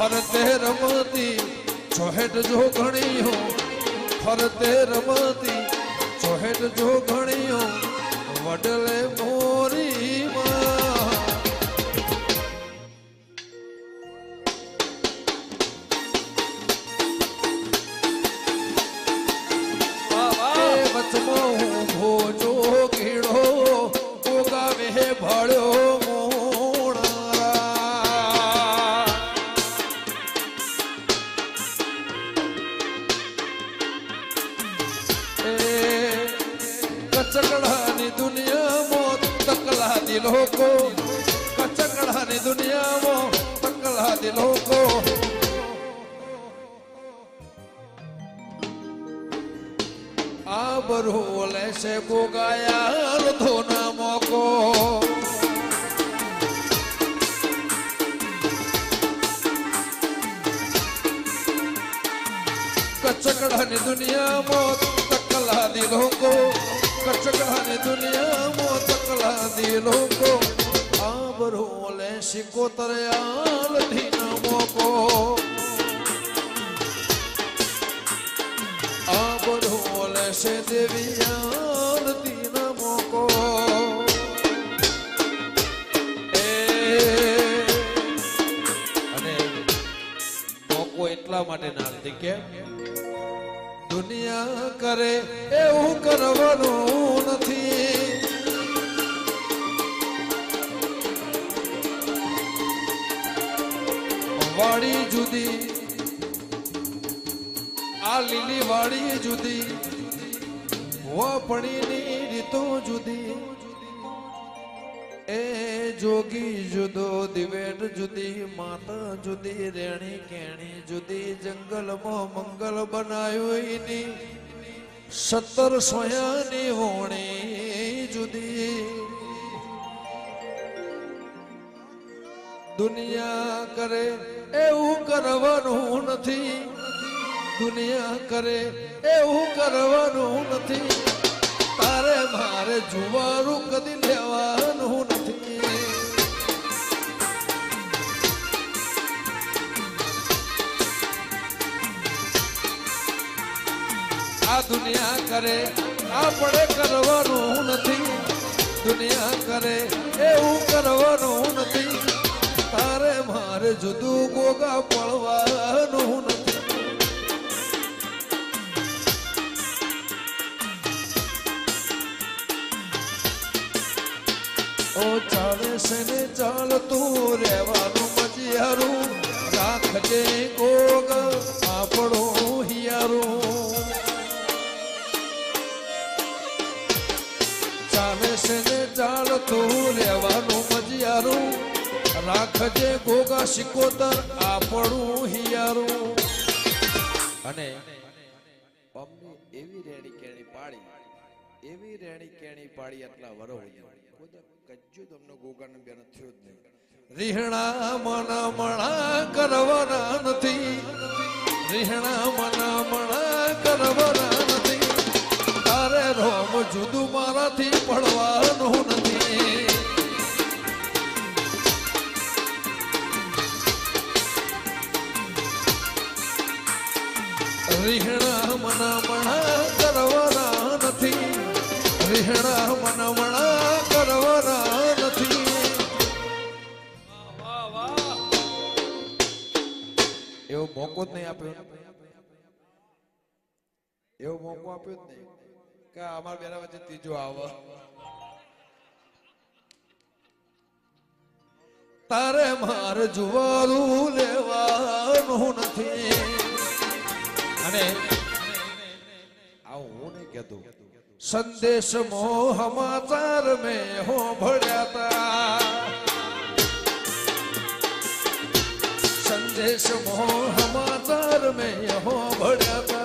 फरते रमती चौहेट जो घणी हो फरते रमती चौहेट जो घणी हो वडले मोरी भोजो कीड़ो गावे भड़ो कचकड़ानी दुनिया मो तकला दिलों को कचकड़ानी दुनिया मो तकला दिलों को आबरोले से को गाया धोना मोको कचकड़ानी दुनिया मो तकला दिलों को कचकड़ानी दुनिया मो तकला दिलों को आबरोले सिको तरयाल धीना मोको आबरोले से देवियाल धीना मोको अने मोको એટલા માટે ના હતી કે दुनिया करे એવું કરવાનું નથી વાડી જુદી આ લીલી વાડી જુદી વાપણીની રીતો જુદી એ જોગી જુદો દિવેટ જુદી માતા જુદી રેણી કેણી જુદી જંગલમાં મંગલ બનાવ્યું એની 17 સોયાની હોણી જુદી દુનિયા કરે એવું કરવાનું નથી દુનિયા કરે એવું કરવાનું નથી તારે મારે જુવારું કદી લેવાનું નથી આ દુનિયા કરે આપણે કરવાનું નથી દુનિયા કરે એવું કરવાનું નથી તારે મારે જુદું ગોગા પડવાનું નથી ઓ ચાલે છે ને ચાલતું રહેવાનું મજિયારું રાખજે ગોગ આપણો હિયારું ચાલે છે ને ચાલતું રહેવાનું મજિયારું રાખજે ગોગા સિકોતર આપણું હિયારું અને એવી રેણી કેણી પાડી એવી રેણી કેણી પાડી આટલા વરો કજ્જુ તમને ગોગાને બેન થયો જ નહીં રીહણા મના મણા કરવાના નથી રીહણા મના મણા કરવાના નથી તારે રોમ જુદું મારાથી પડવાનું નથી રીહણા મના મણા કરવાના નથી રીહણા મના મણા કરવાના નથી એવો મોકો જ નહીં આપ્યો એવો મોકો આપ્યો જ નહીં કે અમારા બેના વચ્ચે ત્રીજો આવે તારે મારે જુવારું લેવાનું નથી અને આવું હું નહીં કહેતો संदेश मोह समाचार में हो भड़ाता संदेश मोह समाचार में हो भड़ाता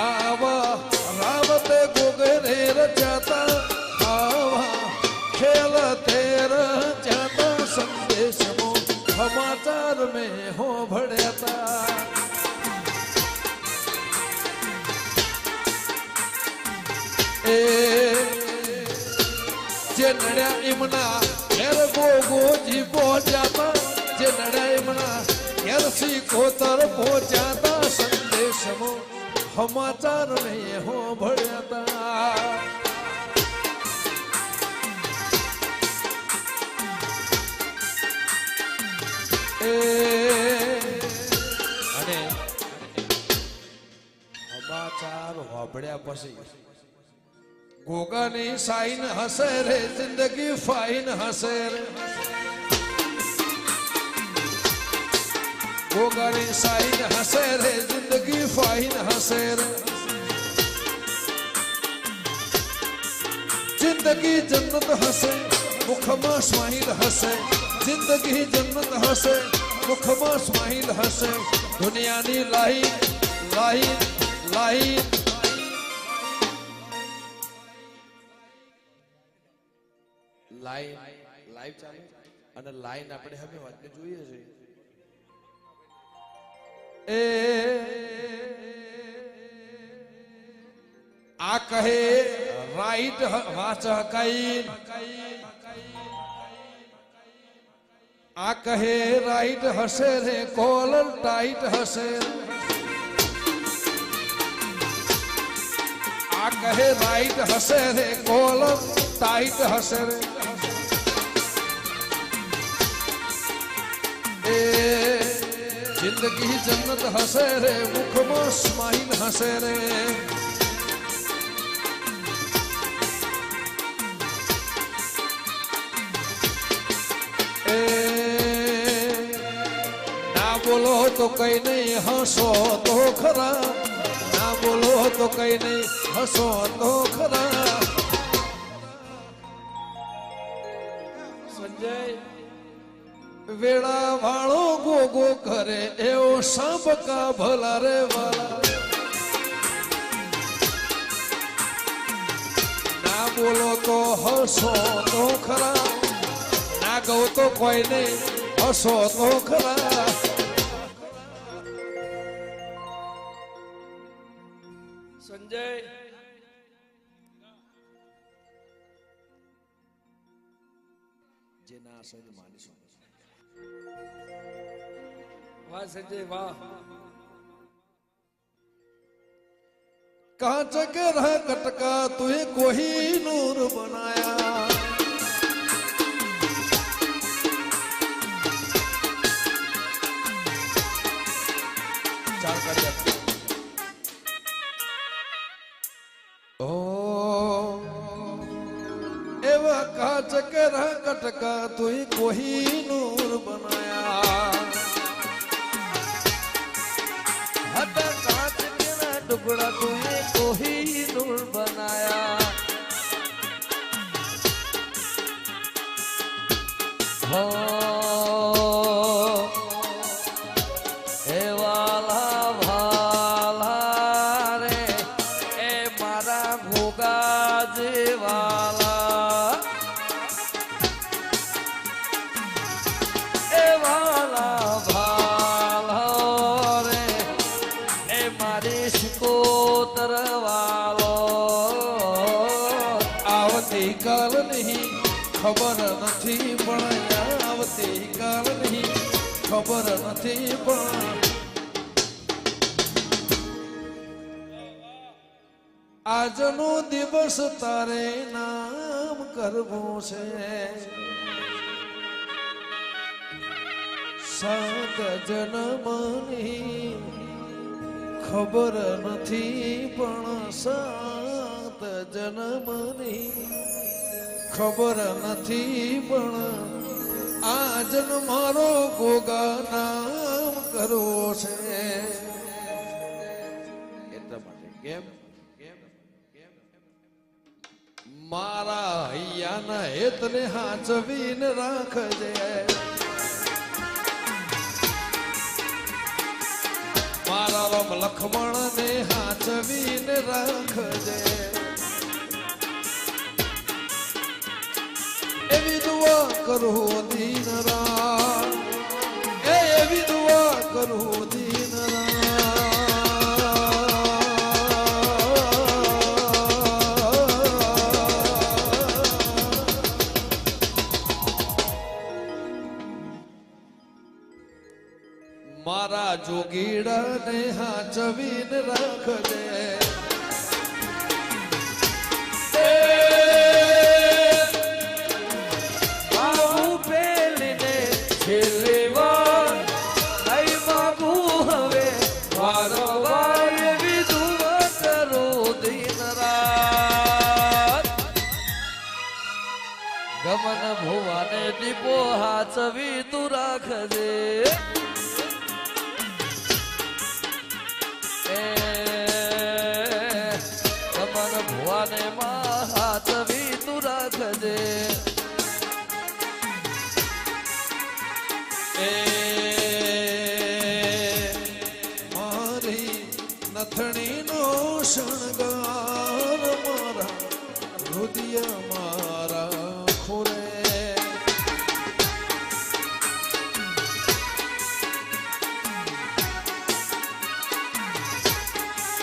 आवा रावते गोगरे रचाता आवा खेलते रचाता संदेश मोह समाचार में हो भड़ाता જે નડ્યા એમના ઘેર ગોગોજી પહોંચ્યા જે નડાય મના ઘેર સી કોતર પહોંચ્યા સંદેશમાં સમાચાર નહીં હો ભળ્યા અને સમાચાર વાપડ્યા પછી ગોગાની સાઈન હસે રે જિંદગી ફાઈન હસે રે ગોગાની સાઈન હસે રે જિંદગી ફાઈન હસે રે જિંદગી જન્નત હસે મુખમાં સ્માઈલ હસે જિંદગી જન્નત હસે મુખમાં સ્માઈલ હસે દુનિયાની line line line line live ચાલે અને લાઈન આપણે હવે વાતને જોઈએ છે એ આ કહે રાઈટ વાચ હકાઈ આ કહે રાઈટ હશે રે કોલર ટાઈટ હશે આ કહે રાઈટ હશે રે કોલર ટાઈટ હશે રે એ જિંદગી જન્નત હશે રે મુખમાં સ્માઈલ હશે રે ના બોલો તો કઈ નહીં હસો તો ખરા ના બોલો તો કઈ નહીં હસો તો ખરા સંજય વેળા વાળો ગોગો કરે એવો સાંભકા ભલા રે વાલા ના બોલો તો હસો તો ખરા ના ગૌ તો કોઈ નહીં હસો તો ખરા સંજય જે ના સંજય માનીશું वाह संजय वाह कांच के रह कटका तुहे कोही नूर बनाया चार कर ओ एवा कांच के रह कटका तुहे कोही नूर बनाया टुकड़ा तुझे कोही नूर बनाया हो ए वाला भाला रे ए मारा भोगा जे वाला ए वाला भाला रे ए मारे કોતર વાલો આવતી કાલ નહીં ખબર નથી પણ આવતી કાલ નહીં ખબર નથી પણ આજનો દિવસ તારે નામ કરવું છે સાત જન્મની ખબર નથી પણ સાત જન્મની ખબર નથી પણ આ જન્મ મારો ગોગા નામ કરવો છે એટલા માટે કેમ મારા હૈયાના હેતને હાચવીને રાખજે મારા રામ લખમણ ને હાચવીને રાખજે એવી દુઆ કરું દીન રામ એવી દુઆ કરું દીન રામ ને હાચવીને રાખજે ગમન ભુવાને દીપો હાચવી તું રાખજે ગમન ભુવાને માં હાચવી તું રાખજે મારી નથણીનો શણગાર મારા હૃદય મારા ખોરે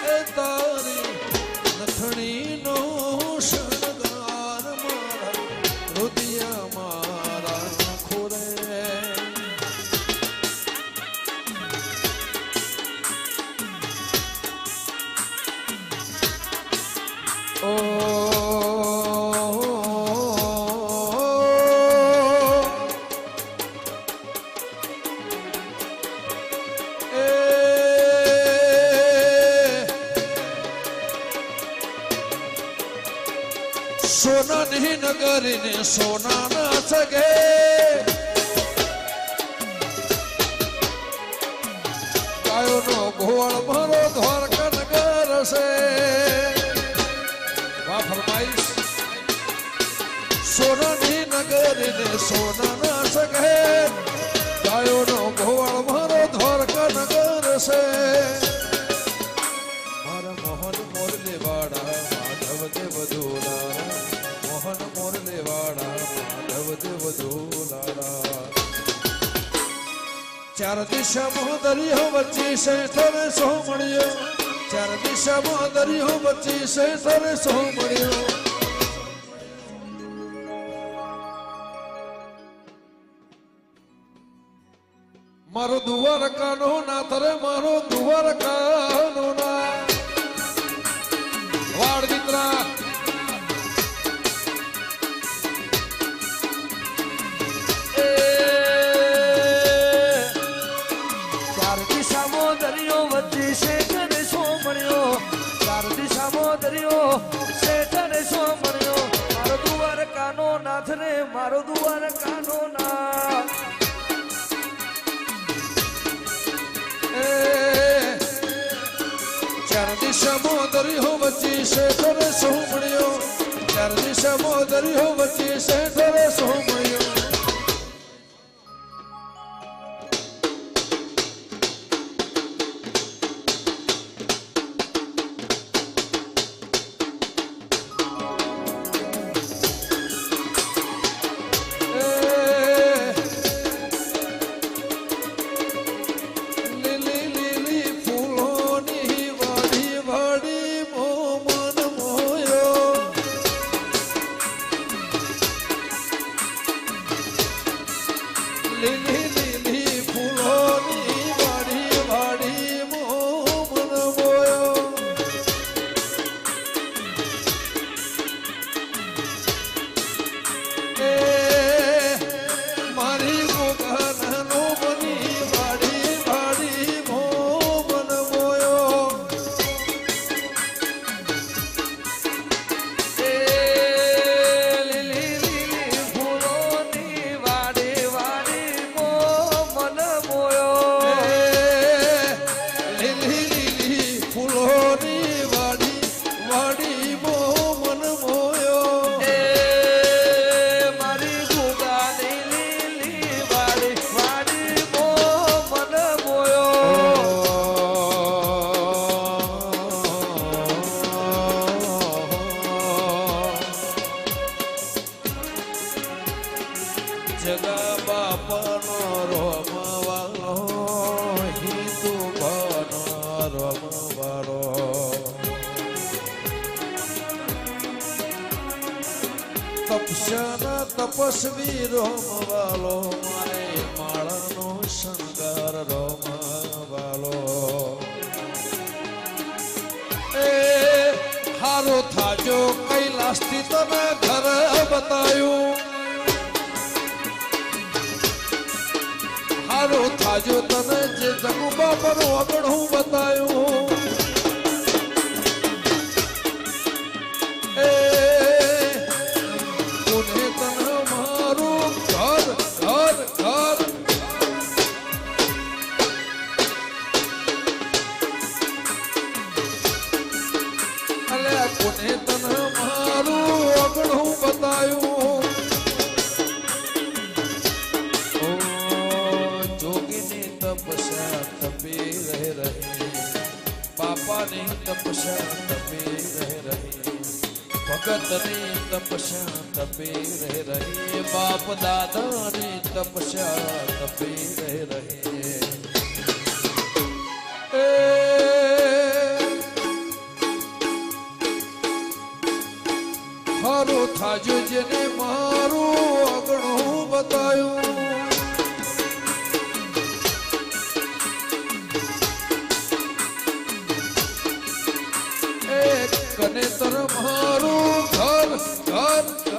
એ તારી નથણીનો શણગાર મારા હૃદય મારા ખોરે સોનાની નગરીને સોના ના સગે ગાયોનો ઘોળ મારો દ્વારકા નગર છે વાહ ફરમાઈશ સોનાની નગરીને સોના ના સગે ગાયોનો ઘોળ મારો દ્વારકા નગર છે મારા મોહન મોરલે વાડા માધવ દેવ દોલારા મોહન મોરલે વાડા માધવ દેવ દોલારા ચાર દિશામાં દરિયો વચ્ચે શેઠર સોમણ્યો ચાર દિશામાં દરિયો વચ્ચે શેઠર સોમણ્યો મારો દ્વારકાનો નાથ રે મારો દ્વારકાનો નાથ વાડ દીકરા ચાર દિશામાં દરિયો વચ્ચે શેઠને સોમણ્યો ચાર દિશામાં દરિયો શેઠને સોમણ્યો મારો દ્વારકાનો નાથ રે મારો દ્વારકાનો નાથ ચાર દિશામાં દરિયો વચ્ચે શેઠર સોમણ્યો ચાર દિશામાં દરિયો વચ્ચે શેઠર સોમણ્યો લીલી લીલી ફૂલોની વાડી વાડી મોમન મોયો એ મારી ગોગાનો બની વાડી વાડી મોમન મોયો લીલી લીલી ફૂલોની વાડી વાડી મોમન મોયો લીલી લીલી ફૂલોની વાડી વાડી મોમન મોયો મારી ગુગાની લીલી વાડી વાડી મોમન મોયો જગા બાપાનો રોમવાલો હિતુ ભાનો રોમવાલો તપસ્યાના તપસ્વી રોમવાલો મારે માળાનો શણગાર રોમવાલો હારો થાજો કૈલાસથી તને ઘર બતાયું હારો થાજો તને જે જગુબા પર વગણું બતાયું એ કોને તને મારું ઘર ઘર ઘર અલ્યા કોને તને મારું વગણું બતાયું तपस्या तपे रह रही बापा ने तपस्या तपे रह रही भगत ने तपस्या तपे रह रही बाप दादा ने तपस्या तपे रह रही हारो थाजो जेने माરું અગણું બતાયું કને તર મારું ઘર ઘર